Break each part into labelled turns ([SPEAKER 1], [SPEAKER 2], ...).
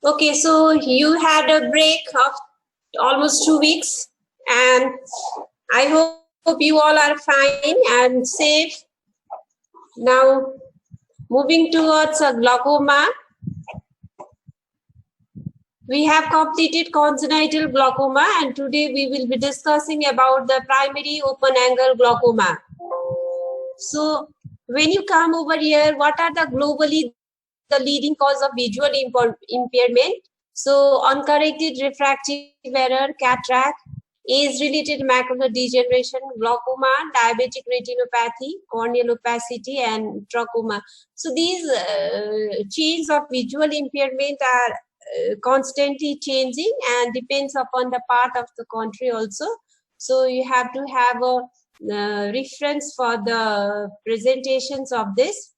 [SPEAKER 1] Okay, so you had a break of almost 2 weeks, and I hope you all are fine and safe. Now, moving towards glaucoma, we have completed congenital glaucoma, and today we will be discussing about the primary open-angle glaucoma. So, when you come over here, what are the globally the leading cause of visual impairment? So, uncorrected refractive error, cataract, age-related macular degeneration, glaucoma, diabetic retinopathy, corneal opacity, and trachoma. So, these chains of visual impairment are constantly changing and depends upon the part of the country also. So, you have to have a reference for the presentations of this.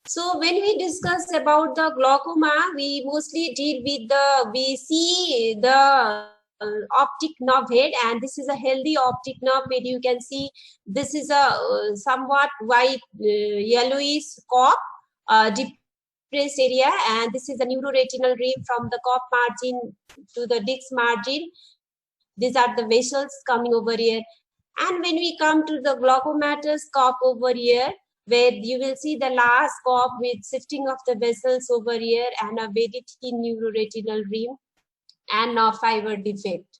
[SPEAKER 1] So when we discuss about the glaucoma, we mostly deal with we see the optic nerve head, and this is a healthy optic nerve where you can see this is a somewhat white yellowish cup depressed area, and this is a neuroretinal rim from the cup margin to the disc margin. These are the vessels coming over here. And when we come to the glaucomatous cup over here, where you will see the last cup with shifting of the vessels over here and a very thin neuroretinal rim and a fiber defect.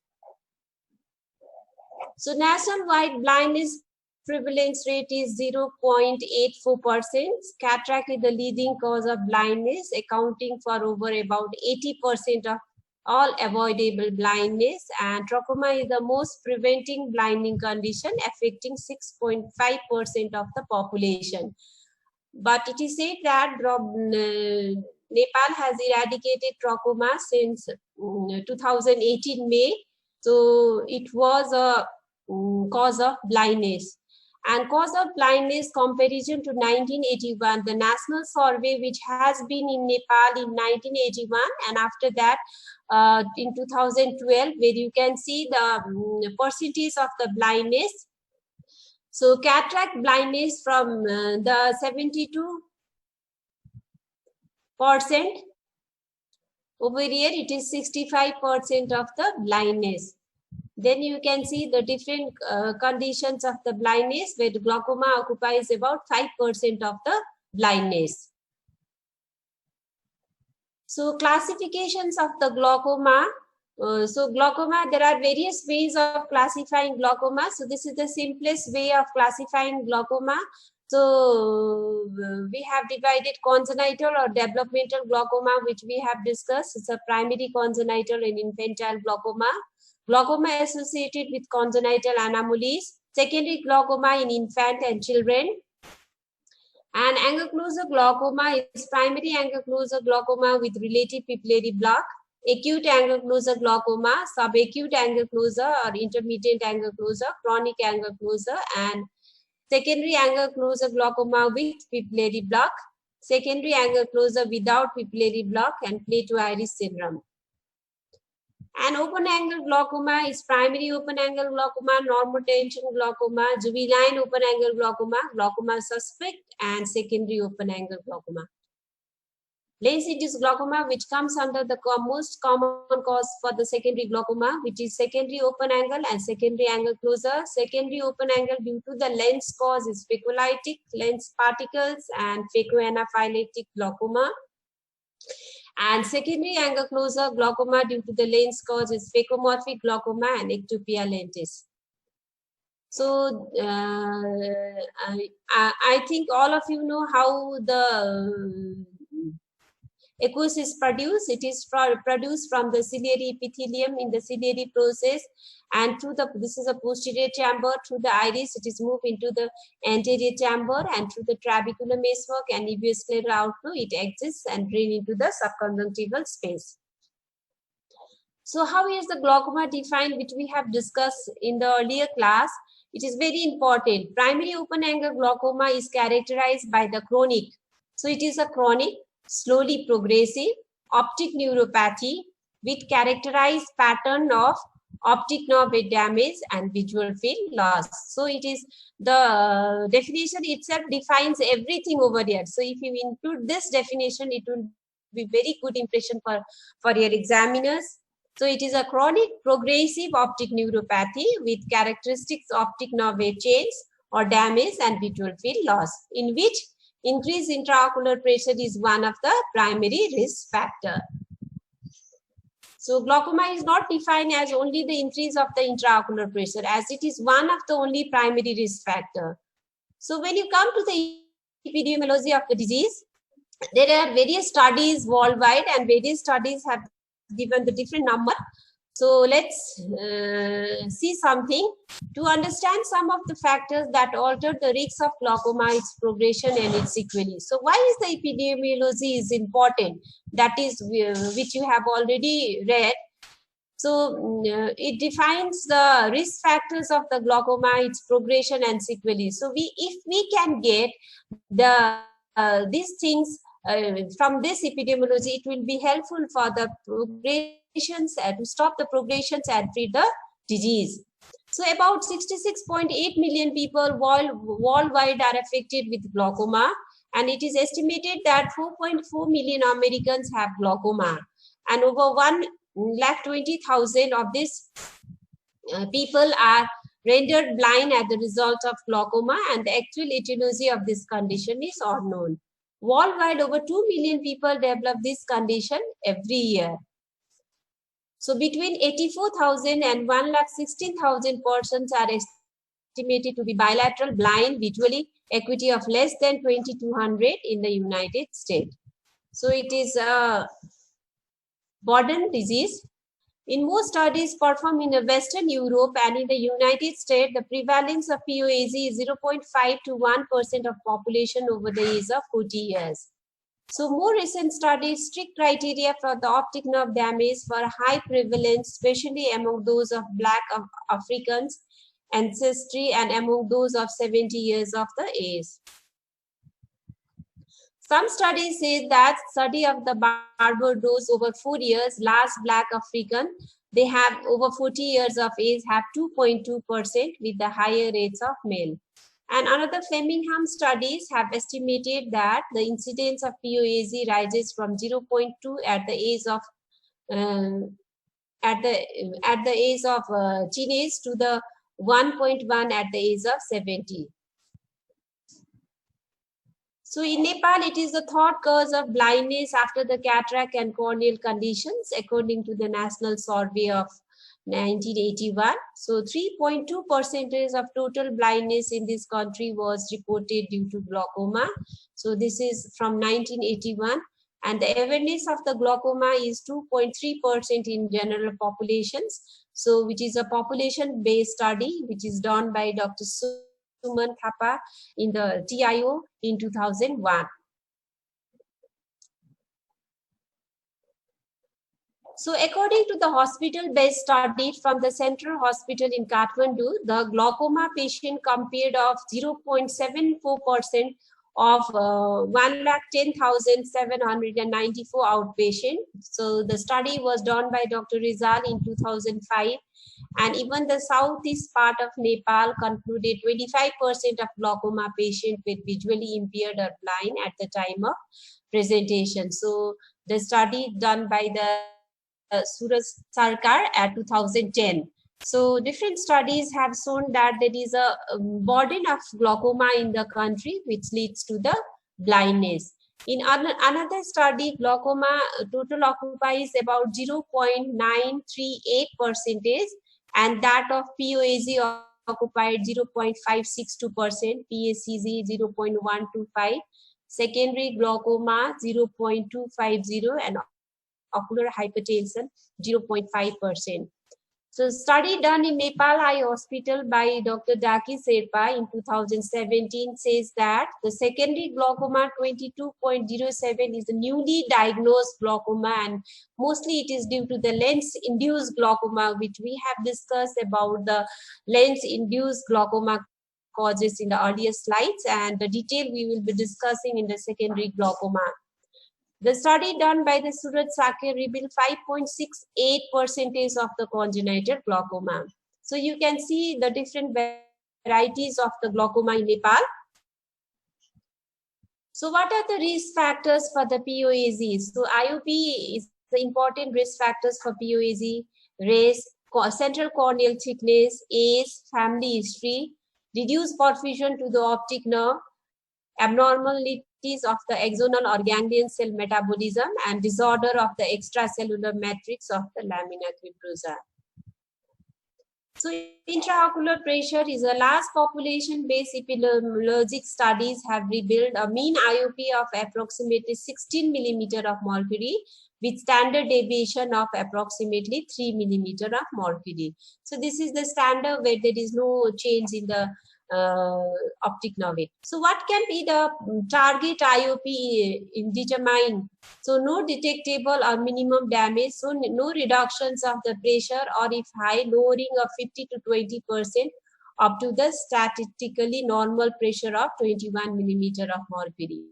[SPEAKER 1] So nationwide blindness prevalence rate is 0.84%. Cataract is the leading cause of blindness, accounting for over about 80% of all avoidable blindness, and trachoma is the most preventing blinding condition, affecting 6.5% of the population. But it is said that Nepal has eradicated trachoma since 2018 May. So it was a cause of blindness. And cause of blindness comparison to 1981, the national survey which has been in Nepal in 1981, and after that in 2012, where you can see the percentage of the blindness. So cataract blindness from the 72%, over here it is 65% of the blindness. Then you can see the different conditions of the blindness, where glaucoma occupies about 5% of the blindness. So classifications of the glaucoma. So glaucoma, there are various ways of classifying glaucoma. So this is the simplest way of classifying glaucoma. So we have divided congenital or developmental glaucoma, which we have discussed. It's a primary congenital and infantile glaucoma. Glaucoma associated with congenital anomalies. Secondary glaucoma in infant and children. And ankylosing glaucoma is primary ankylosing glaucoma with related pupillary block, acute ankylosing glaucoma, subacute ankylosing or intermittent ankylosing, chronic ankylosing, and secondary ankylosing glaucoma with pupillary block, secondary ankylosing without pupillary block, and Plato-Iris syndrome. And open-angle glaucoma is primary open-angle glaucoma, normotension glaucoma, juvenile open-angle glaucoma, glaucoma suspect, and secondary open-angle glaucoma. Lens-induced glaucoma, which comes under the most common cause for the secondary glaucoma, which is secondary open-angle and secondary angle closure. Secondary open-angle due to the lens cause is phacolytic lens particles and phacoanaphylaxis glaucoma. And secondary angle closure glaucoma due to the lens cause is phacomorphic glaucoma and ectopia lentis. So I think all of you know how the aqueous is produced. It is produced from the ciliary epithelium in the ciliary process, and through this is a posterior chamber. Through the iris, it is moved into the anterior chamber, and through the trabecular meshwork and uveoscleral outflow, it exits and drain into the subconjunctival space. So how is the glaucoma defined, which we have discussed in the earlier class? It is very important. Primary open-angle glaucoma is characterized by the chronic. So it is a chronic, slowly progressive optic neuropathy with characterized pattern of optic nerve damage and visual field loss. So it is the definition itself defines everything over here. So if you include this definition, it will be very good impression for your examiners. So it is a chronic progressive optic neuropathy with characteristics optic nerve wave change or damage and visual field loss, in which increased intraocular pressure is one of the primary risk factor. So glaucoma is not defined as only the increase of the intraocular pressure, as it is one of the only primary risk factor. So when you come to the epidemiology of the disease, there are various studies worldwide and various studies have given the different number. So let's see something to understand some of the factors that alter the risk of glaucoma, its progression and its sequelae. So why is the epidemiology is important? That is which you have already read. So it defines the risk factors of the glaucoma, its progression and sequelae. So if we can get the these things from this epidemiology, it will be helpful for the progressions to stop the progressions and treat the disease. So about 66.8 million people worldwide are affected with glaucoma, and it is estimated that 4.4 million Americans have glaucoma, and over 1,20,000 of these people are rendered blind as the result of glaucoma, and the actual etiology of this condition is unknown. Worldwide, over 2 million people develop this condition every year. So between 84,000 and 1,16,000 persons are estimated to be bilateral blind, visually acuity of less than 2200 in the United States. So it is a burden disease. In most studies performed in Western Europe and in the United States, the prevalence of POAZ is 0.5 to 1% of population over the age of 40 years. So more recent studies, strict criteria for the optic nerve damage for high prevalence, especially among those of Black Africans ancestry and among those of 70 years of the age. Some studies say that study of the Barbados over 4 years, last Black African, they have over 40 years of age have 2.2% with the higher rates of male. And another Framingham studies have estimated that the incidence of POAZ rises from 0.2 at the age of teenage to the 1.1 at the age of 70. So in Nepal, it is the third cause of blindness after the cataract and corneal conditions, according to the National Survey of 1981. So 3.2% of total blindness in this country was reported due to glaucoma. So this is from 1981. And the awareness of the glaucoma is 2.3% in general populations. So which is a population-based study, which is done by Dr. Suman Thapa in the TIO in 2001. So according to the hospital-based study from the Central Hospital in Kathmandu, the glaucoma patient compared of 0.74% of 110,794 outpatient. So the study was done by Dr. Rizal in 2005. And even the southeast part of Nepal concluded 25% of glaucoma patients were visually impaired or blind at the time of presentation. So the study done by the Suraj Sarkar at 2010. So different studies have shown that there is a burden of glaucoma in the country, which leads to the blindness. In another study, glaucoma total occupies about 0.938%, and that of POAZ occupied 0.562%, PACZ 0.125, secondary glaucoma 0.250, and ocular hypertension 0.5%. So study done in Nepal Eye Hospital by Dr. Daki Sherpa in 2017 says that the secondary glaucoma 22.07 is the newly diagnosed glaucoma, and mostly it is due to the lens-induced glaucoma, which we have discussed about the lens-induced glaucoma causes in the earlier slides, and the detail we will be discussing in the secondary glaucoma. The study done by the Suraj Sarkar revealed 5.68% of the congenital glaucoma. So you can see the different varieties of the glaucoma in Nepal. So what are the risk factors for the POAZ? So IOP is the important risk factors for POAZ: race, central corneal thickness, age, family history, reduced perfusion to the optic nerve, abnormalities of the axonal or ganglion cell metabolism, and disorder of the extracellular matrix of the lamina cribrosa. So intraocular pressure is a large population-based epidemiologic studies have revealed a mean IOP of approximately 16 millimeter of mercury with standard deviation of approximately 3 millimeter of mercury. So this is the standard where there is no change in the optic nerve. So what can be the target IOP determined? So no detectable or minimum damage, so no reductions of the pressure, or if high, lowering of 50 to 20% up to the statistically normal pressure of 21 millimeter of mercury.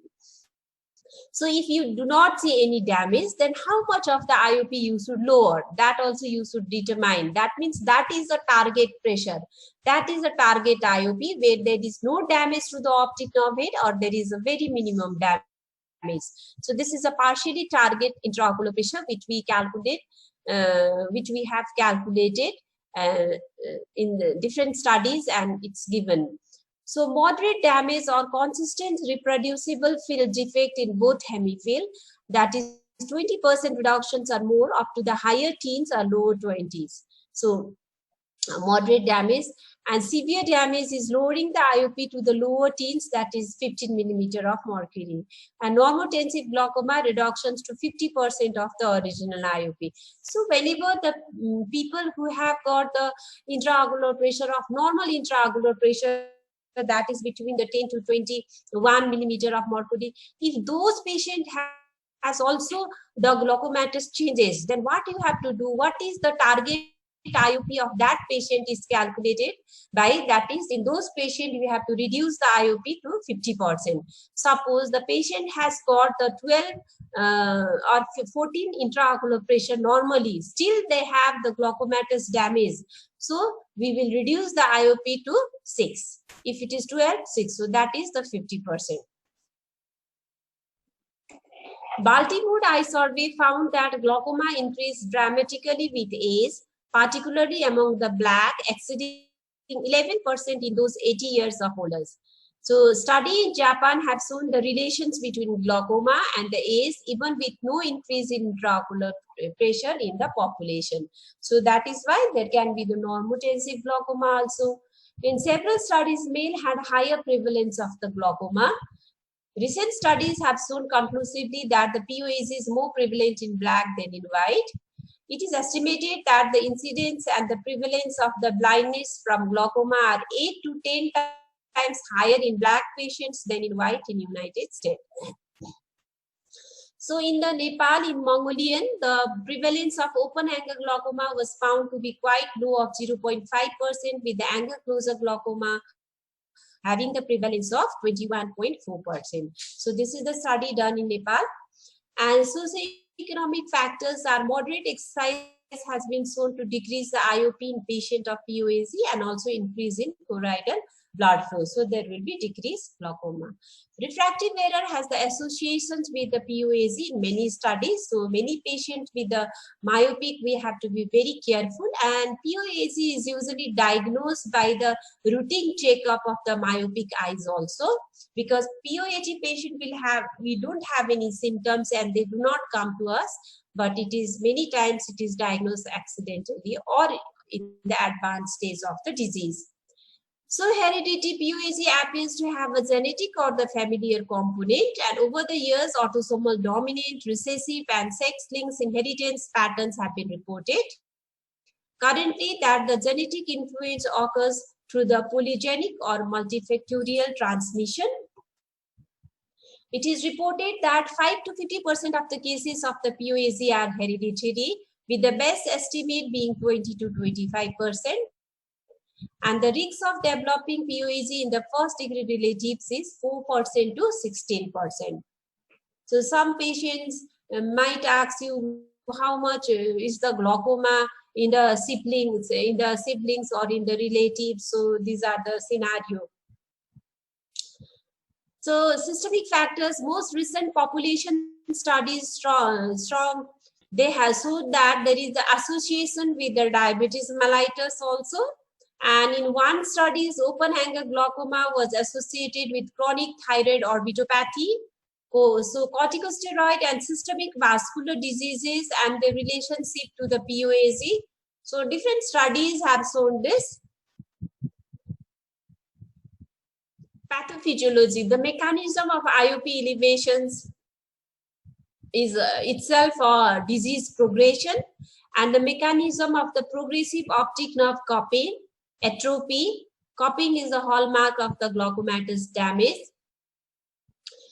[SPEAKER 1] So if you do not see any damage, then how much of the IOP you should lower? That also you should determine. That means that is the target pressure. That is the target IOP where there is no damage to the optic nerve head or there is a very minimum damage. So this is a partially target intraocular pressure which we calculate, which we have calculated in the different studies, and it's given. So moderate damage or consistent reproducible field defect in both hemifield, that is 20% reductions or more up to the higher teens or lower 20s. So moderate damage, and severe damage is lowering the IOP to the lower teens, that is 15 millimeter of mercury, and normotensive glaucoma reductions to 50% of the original IOP. So whenever the people who have got the intraocular pressure of normal intraocular pressure, that is between the 10 to 21 millimeter of mercury, if those patients has also the glaucomatous changes, then what you have to do, what is the target IOP of that patient is calculated by, that is in those patients you have to reduce the IOP to 50%. Suppose the patient has got the 12 or 14 intraocular pressure normally, still they have the glaucomatous damage, so we will reduce the IOP to 6. If it is 12, 6, so that is the 50%. Baltimore Eye Survey found that glaucoma increased dramatically with age, particularly among the Black, exceeding 11% in those 80 years of olders. So study in Japan have shown the relations between glaucoma and the age, even with no increase in intraocular pressure in the population. So that is why there can be the normotensive glaucoma also. In several studies, male had higher prevalence of the glaucoma. Recent studies have shown conclusively that the POAZ is more prevalent in Black than in white. It is estimated that the incidence and the prevalence of the blindness from glaucoma are 8 to 10 times higher in Black patients than in white in United States. So in the Nepal, in Mongolian, the prevalence of open-angle glaucoma was found to be quite low of 0.5%, with the angle-closure glaucoma having the prevalence of 21.4%. So this is the study done in Nepal. And socioeconomic factors are moderate exercise has been shown to decrease the IOP in patient of POAZ and also increase in choroidal blood flow. So there will be decreased glaucoma. Refractive error has the associations with the POAZ in many studies. So many patients with the myopic, we have to be very careful, and POAZ is usually diagnosed by the routine checkup of the myopic eyes also, because POAZ patient will have, we don't have any symptoms and they do not come to us, but it is many times it is diagnosed accidentally or in the advanced stage of the disease. So heredity POAZ appears to have a genetic or the familiar component, and over the years autosomal dominant, recessive and sex-linked inheritance patterns have been reported. Currently, that the genetic influence occurs through the polygenic or multifactorial transmission. It is reported that 5 to 50% of the cases of the POAZ are hereditary, with the best estimate being 20 to 25%. And the risk of developing POAZ in the first degree relatives is 4% to 16%. So some patients might ask you how much is the glaucoma in the siblings or in the relatives. So these are the scenario. So systemic factors, most recent population studies strong they have showed that there is the association with the diabetes mellitus also. And in one studies, open angle glaucoma was associated with chronic thyroid orbitopathy. So corticosteroid and systemic vascular diseases and the relationship to the POAG. So different studies have shown this. Pathophysiology, the mechanism of IOP elevations is itself a disease progression, and the mechanism of the progressive optic nerve cupping, atrophy. Cupping is the hallmark of the glaucomatous damage.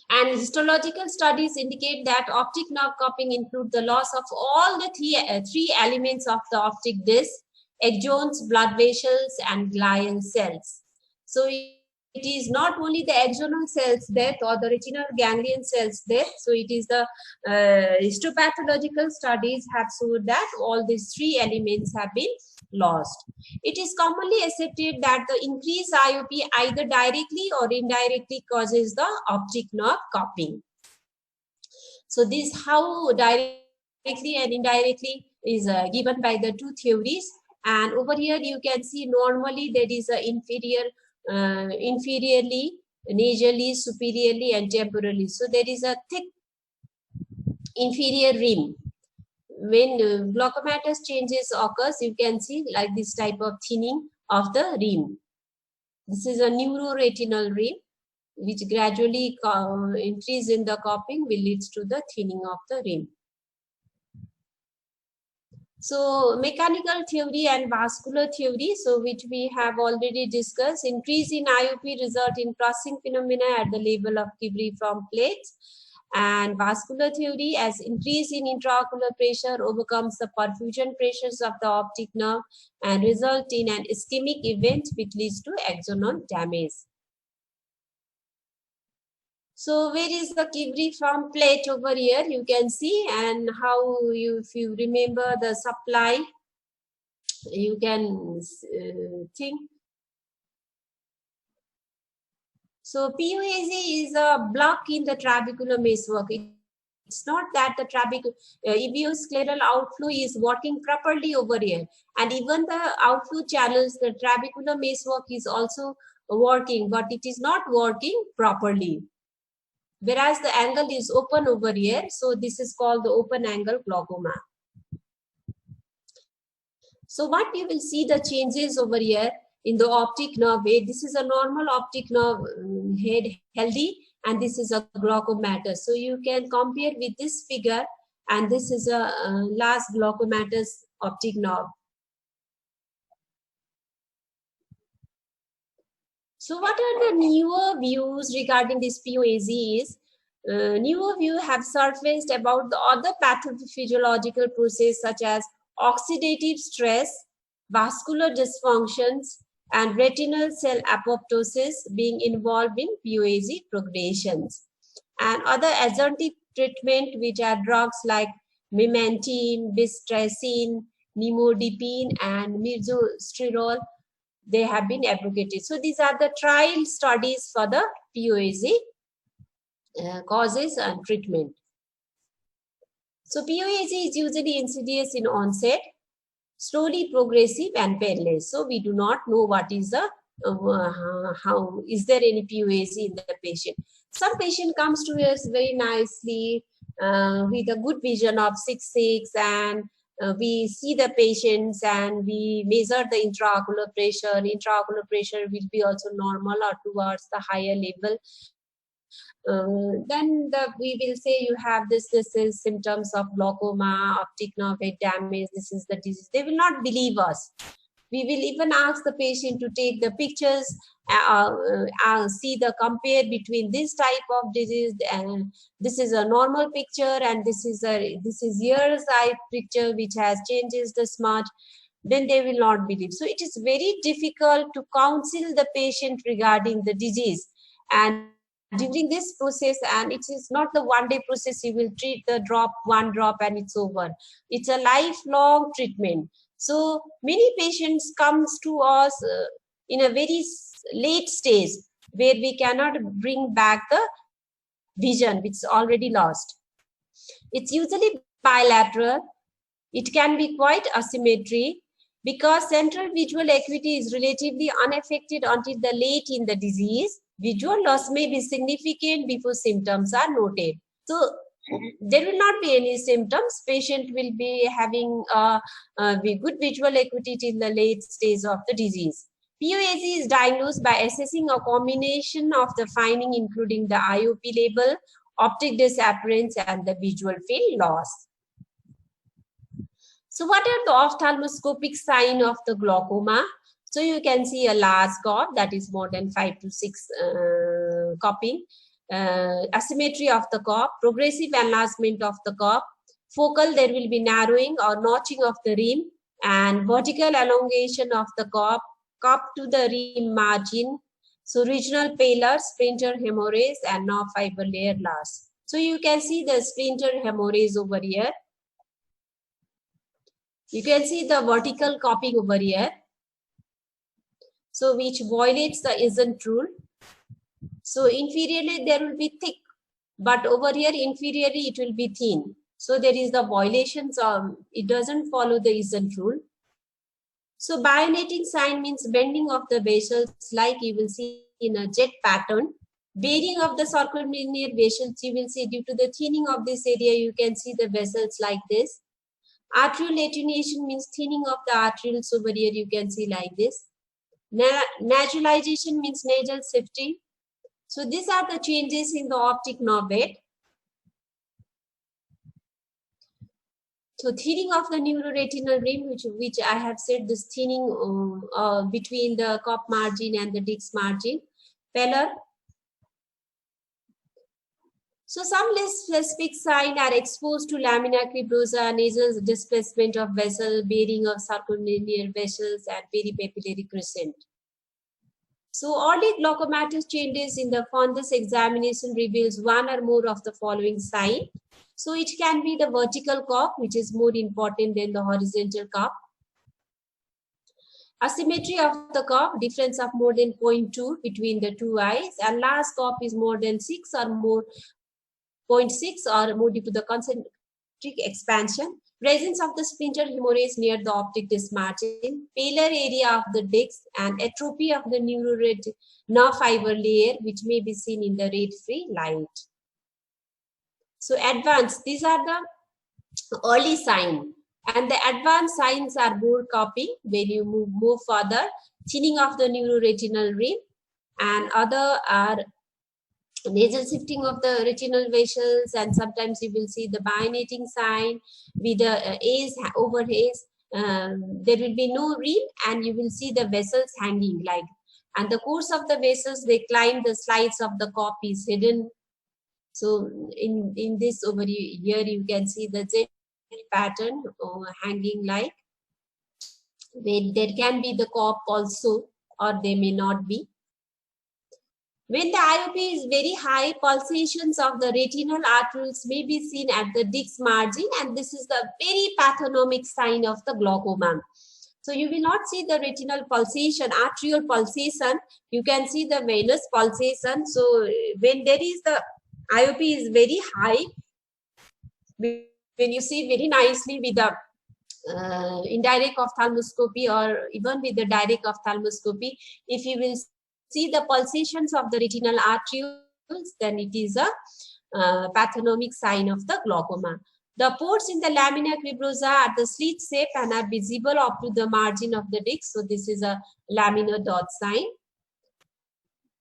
[SPEAKER 1] And histological studies indicate that optic nerve cupping includes the loss of all the three elements of the optic disc: axons, blood vessels, and glial cells. So it is not only the axonal cells death or the retinal ganglion cells death. So it is the histopathological studies have shown that all these three elements have been lost. It is commonly accepted that the increased IOP either directly or indirectly causes the optic nerve cupping. So this how directly and indirectly is given by the two theories. And over here you can see normally there is a inferiorly, nasally, superiorly, and temporally. So there is a thick inferior rim. When glaucomatous changes occurs, you can see like this type of thinning of the rim. This is a neuroretinal rim, which gradually increase in the cupping will lead to the thinning of the rim. So mechanical theory and vascular theory, so which we have already discussed. Increase in IOP result in crossing phenomena at the level of cribriform plates. And vascular theory, as increase in intraocular pressure overcomes the perfusion pressures of the optic nerve and result in an ischemic event which leads to axonal damage. So where is the cribriform plate over here? You can see, and how you, if you remember the supply, you can think. So POAG is a block in the trabecular meshwork. It's not that the evioscleral outflow is working properly over here, and even the outflow channels, the trabecular meshwork is also working, but it is not working properly. Whereas the angle is open over here, so this is called the open angle glaucoma. So what you will see the changes over here in the optic nerve head. This is a normal optic nerve head healthy, and this is a glaucomatous. So you can compare with this figure, and this is a last glaucomatous optic nerve. So what are the newer views regarding this POAG is, newer views have surfaced about the other pathophysiological processes such as oxidative stress, vascular dysfunctions, and retinal cell apoptosis being involved in POAG progressions. And other adjunctive treatment, which are drugs like memantine, bistracin, nimodipine, and misostrol, they have been abrogated. So these are the trial studies for the POAG causes and treatment. So POAG is usually insidious in onset, slowly progressive, and painless. So we do not know what is the how is there any POAG in the patient. Some patient comes to us very nicely with a good vision of 6/6, and we see the patients and we measure the intraocular pressure. Intraocular pressure will be also normal or towards the higher level. Then we will say you have this is symptoms of glaucoma, optic nerve damage, this is the disease. They will not believe us. We will even ask the patient to take the pictures, see the compare between this type of disease, and this is a normal picture, and this is year's eye picture which has changes the smudge. Then they will not believe. So it is very difficult to counsel the patient regarding the disease. And during this process, and it is not the one-day process, you will treat the one drop and it's over. It's a lifelong treatment. So many patients comes to us in a very late stage where we cannot bring back the vision which is already lost. It's usually bilateral. It can be quite asymmetry because central visual acuity is relatively unaffected until the late in the disease. Visual loss may be significant before symptoms are noted. So there will not be any symptoms. Patient will be having a good visual acuity till the late stage of the disease. POAG is diagnosed by assessing a combination of the finding including the IOP label, optic disappearance, and the visual field loss. So what are the ophthalmoscopic signs of the glaucoma? So you can see a large curve that is more than 5 to 6 cupping, asymmetry of the curve, progressive enlargement of the curve, focal there will be narrowing or notching of the rim, and vertical elongation of the curve, cup to the rim margin. So regional pallor, splinter hemorrhage, and nerve fiber layer loss. So you can see the splinter hemorrhage over here. You can see the vertical cupping over here. So which violates the isn't rule. So inferiorly there will be thick, but over here inferiorly it will be thin. So there is the violations of, it doesn't follow the isn't rule. So bionating sign means bending of the vessels like you will see in a jet pattern. Bearing of the circumlinear vessels you will see due to the thinning of this area you can see the vessels like this. Arterial attenuation means thinning of the arterioles over here you can see like this. Nasalization means nasal shifting. So these are the changes in the optic nerve bed. So thinning of the neuroretinal rim, which I have said, this thinning between the cup margin and the disc margin. Pallor. So some less specific signs are exposed to lamina cribrosa, nasal displacement of vessel, bearing of circumlinear vessels, and peripapillary crescent. So early glaucomatous changes in the fundus examination reveals one or more of the following signs. So it can be the vertical curve, which is more important than the horizontal curve. Asymmetry of the curve, difference of more than 0.2 between the two eyes, and large curve is more than 6 or more 0.6 or more due to the concentric expansion. Presence of the splinter hemorrhage near the optic disc margin, pallor area of the disc, and atrophy of the nerve fiber layer, which may be seen in the red-free light. So advanced, these are the early signs, and the advanced signs are more cupping when you move further, thinning of the neuroretinal rim, and other are nasal shifting of the retinal vessels, and sometimes you will see the bionating sign with the A's over A's. There will be no rim, and you will see the vessels hanging like, and the course of the vessels, they climb the slides of the cup is hidden. So in this over here, you can see the Z pattern hanging like, there can be the cup also, or they may not be. When the IOP is very high, pulsations of the retinal arterioles may be seen at the disc margin, and this is the very pathognomic sign of the glaucoma. So you will not see the retinal pulsation, arterial pulsation. You can see the venous pulsation. So when there is the IOP is very high, when you see very nicely with the indirect ophthalmoscopy or even with the direct ophthalmoscopy, if you will see the pulsations of the retinal arterioles, then it is a pathognomic sign of the glaucoma. The pores in the lamina cribrosa are the slit shape and are visible up to the margin of the disc. So this is a laminar dot sign.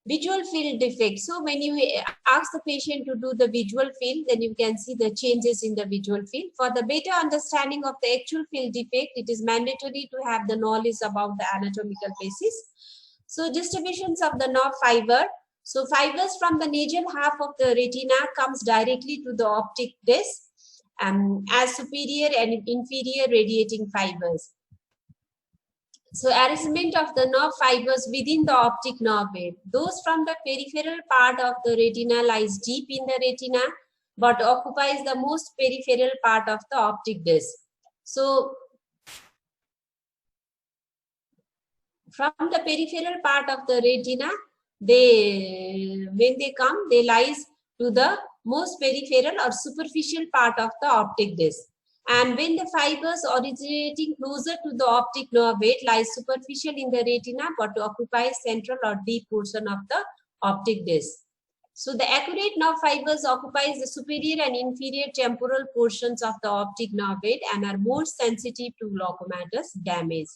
[SPEAKER 1] Visual field defect. So when you ask the patient to do the visual field, then you can see the changes in the visual field. For the better understanding of the actual field defect, it is mandatory to have the knowledge about the anatomical basis. So distributions of the nerve fiber. So fibers from the nasal half of the retina comes directly to the optic disc as superior and inferior radiating fibers. So arrangement of the nerve fibers within the optic nerve wave. Those from the peripheral part of the retina lies deep in the retina, but occupies the most peripheral part of the optic disc. So from the peripheral part of the retina, when they come, they lies to the most peripheral or superficial part of the optic disc. And when the fibers originating closer to the optic nerve bed lies superficial in the retina but occupies central or deep portion of the optic disc. So the accurate nerve fibers occupies the superior and inferior temporal portions of the optic nerve bed and are more sensitive to glaucomatous damage.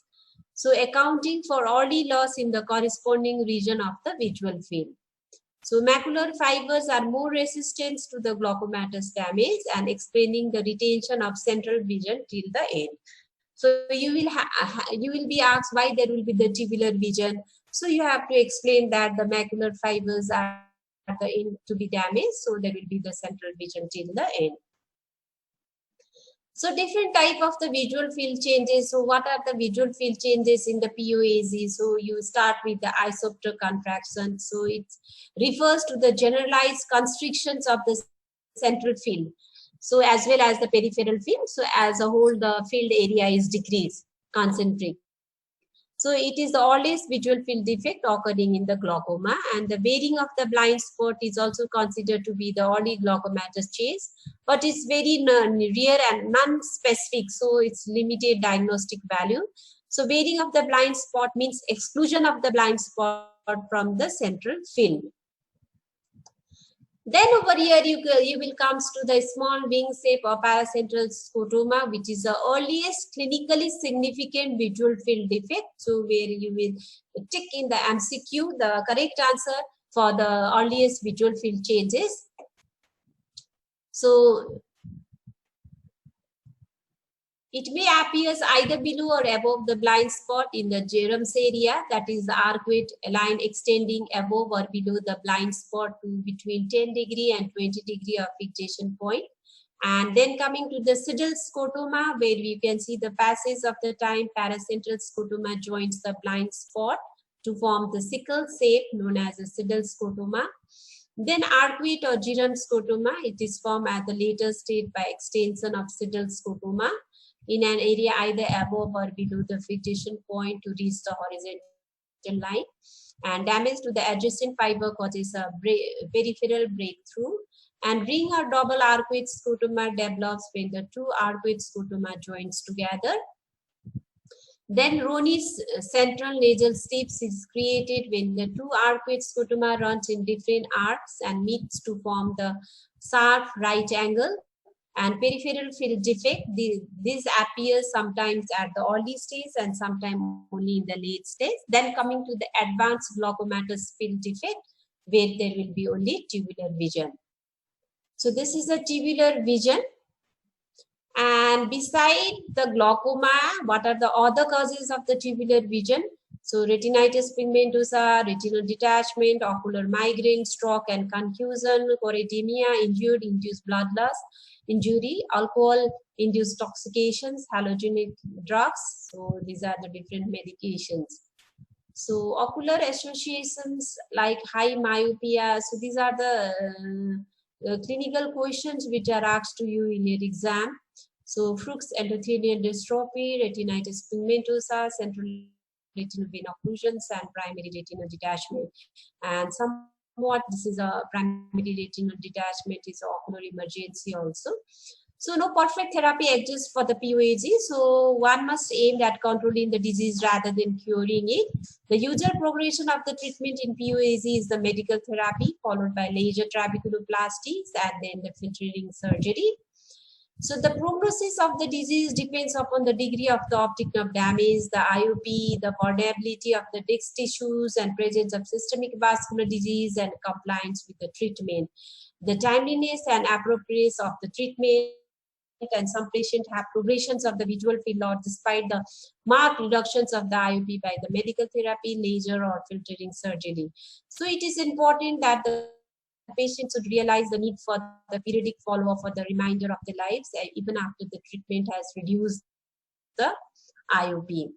[SPEAKER 1] So accounting for early loss in the corresponding region of the visual field. So macular fibers are more resistant to the glaucomatous damage and explaining the retention of central vision till the end. So you will be asked why there will be the tubular vision. So you have to explain that the macular fibers are to be damaged, so there will be the central vision till the end. So different type of the visual field changes. So what are the visual field changes in the POAZ? So you start with the isopter contraction. So it refers to the generalized constrictions of the central field. So as well as the peripheral field. So as a whole, the field area is decreased, concentric. So it is the earliest visual field defect occurring in the glaucoma, and the wearing of the blind spot is also considered to be the early glaucomatous change, but it's very rare and non-specific, so it's limited diagnostic value. So wearing of the blind spot means exclusion of the blind spot from the central field. Then over here, you will come to the small wing shape or paracentral scotoma, which is the earliest clinically significant visual field defect. So where you will tick in the MCQ, the correct answer for the earliest visual field changes. So it may appear either below or above the blind spot in the germs area, that is the arcuate line extending above or below the blind spot to between 10 degree and 20 degree of fixation point. And then coming to the Siddle scotoma, where we can see the passage of the time paracentral scotoma joins the blind spot to form the sickle shape known as a Siddle scotoma. Then arcuate or germ scotoma, it is formed at the later stage by extension of Siddle scotoma in an area either above or below the fixation point to reach the horizontal line, and damage to the adjacent fiber causes a peripheral breakthrough, and ring or double arcuate scotoma develops when the two arcuate scotoma joins together. Then Roney's central nasal stapes is created when the two arcuate scotoma runs in different arcs and meets to form the sharp right angle. And peripheral field defect, this appears sometimes at the early stage and sometimes only in the late stage. Then coming to the advanced glaucomatous field defect, where there will be only tubular vision. So this is a tubular vision. And beside the glaucoma, what are the other causes of the tubular vision? So retinitis pigmentosa, retinal detachment, ocular migraine, stroke and confusion, choroidemia, injured, induced blood loss, injury, alcohol-induced toxications, halogenic drugs. So these are the different medications. So ocular associations like high myopia. So these are the clinical questions which are asked to you in your exam. So Fuchs endothelial dystrophy, retinitis pigmentosa, central retinal vein occlusions, and primary retinal detachment. And somewhat this is a primary retinal detachment is an ocular emergency also. So no perfect therapy exists for the POAG. So one must aim at controlling the disease rather than curing it. The usual progression of the treatment in POAG is the medical therapy followed by laser trabeculoplasties and then the filtering surgery. So the prognosis of the disease depends upon the degree of the optic nerve damage, the IOP, the permeability of the disc tissues, and presence of systemic vascular disease and compliance with the treatment. The timeliness and appropriateness of the treatment, and some patients have progressions of the visual field loss despite the marked reductions of the IOP by the medical therapy, laser, or filtering surgery. So it is important that the patients should realize the need for the periodic follow-up for the remainder of their lives, even after the treatment has reduced the IOP.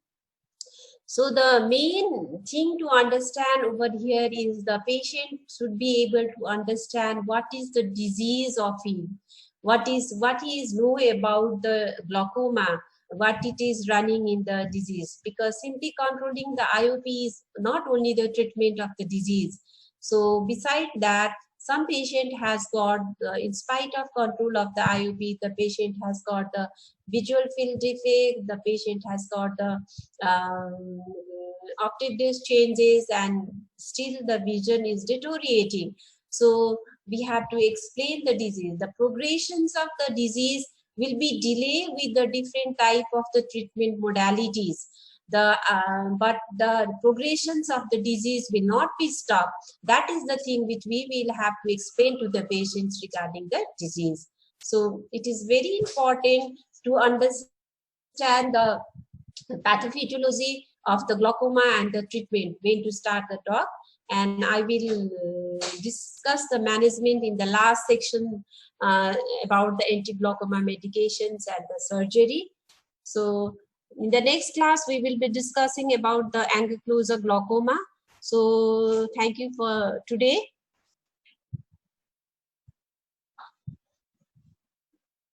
[SPEAKER 1] So the main thing to understand over here is the patient should be able to understand what is the disease of him, what he is know about the glaucoma, what it is running in the disease, because simply controlling the IOP is not only the treatment of the disease. So beside that, some patient has got, in spite of control of the IOP, the patient has got the visual field defect, the patient has got the optic disc changes, and still the vision is deteriorating. So we have to explain the disease. The progressions of the disease will be delayed with the different type of the treatment modalities. But the progressions of the disease will not be stopped. That is the thing which we will have to explain to the patients regarding the disease. So it is very important to understand the pathophysiology of the glaucoma and the treatment, when to start the talk. And I will discuss the management in the last section about the anti-glaucoma medications and the surgery. So in the next class, we will be discussing about the ankylosing glaucoma. So thank you for today.